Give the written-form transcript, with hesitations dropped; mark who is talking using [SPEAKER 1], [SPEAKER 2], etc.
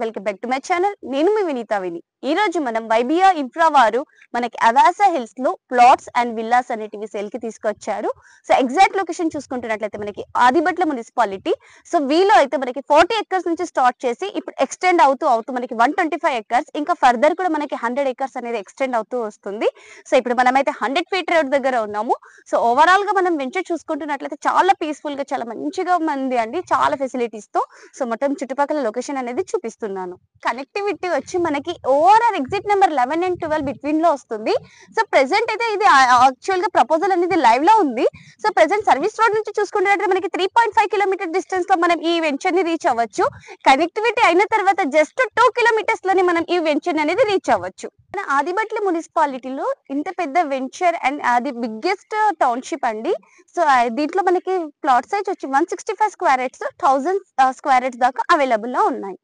[SPEAKER 1] Welcome back to my channel. నేను మీ వినీతా విని. ఈ రోజు మనం వైబియా ఇన్ఫ్రా వారు మనకి అవాసా హిల్స్ లో ప్లాట్స్ అండ్ విల్లాస్ అనేటివి సేల్ కి తీసుకొచ్చారు. సో ఎగ్జాక్ట్ లొకేషన్ చూసుకుంటున్నట్లయితే మనకి ఆదిబట్ల మున్సిపాలిటీ. సో వీలో అయితే మనకి 40 ఎకర్స్ నుంచి స్టార్ట్ చేసి ఇప్పుడు ఎక్స్టెండ్ అవుతూ మనకి 125 ఎకర్స్, ఇంకా ఫర్దర్ కూడా మనకి 100 ఎకర్స్ అనేది ఎక్స్టెండ్ అవుతూ వస్తుంది. సో ఇప్పుడు మనమైతే 100 ఫీట్ రోడ్ దగ్గర ఉన్నాము. సో ఓవరాల్ గా మనం వెంచర్ చూసుకుంటున్నట్లయితే చాలా పీస్ఫుల్ గా, చాలా మంచిగా ఉంది అండి, చాలా ఫెసిలిటీస్ తో. సో మొత్తం చుట్టుపక్కల లొకేషన్ అనేది చూపిస్తున్నాను. కనెక్టివిటీ వచ్చి మనకి ORR exit number 11 and 12 between లో వస్తుంది. సో ప్రెసెంట్ అయితే ఇది యాక్చువల్ గా ప్రపోజల్ అనేది లైవ్ లో ఉంది. సో ప్రెసెంట్ సర్వీస్ రోడ్ నుంచి చూసుకుంటే మనకి 3.5 కిలోమీటర్ డిస్టెన్స్ లో మనం ఈ వెంచర్ ని రీచ్ అవ్వచ్చు. కనెక్టివిటీ అయిన తర్వాత జస్ట్ 2 కిలోమీటర్స్ లోనే మనం ఈ వెంచర్ అనేది రీచ్ అవ్వచ్చు. మన ఆదిబట్ల మున్సిపాలిటీలో ఇంత పెద్ద వెంచర్ అండ్ అది బిగ్గెస్ట్ టౌన్షిప్ అండి. సో దీంట్లో మనకి ప్లాట్ సైజ్ వచ్చి 165 స్క్వేర్ యార్డ్స్ 1000 స్క్వేర్ యార్డ్స్ దాకా అవైలబుల్ లో ఉన్నాయి.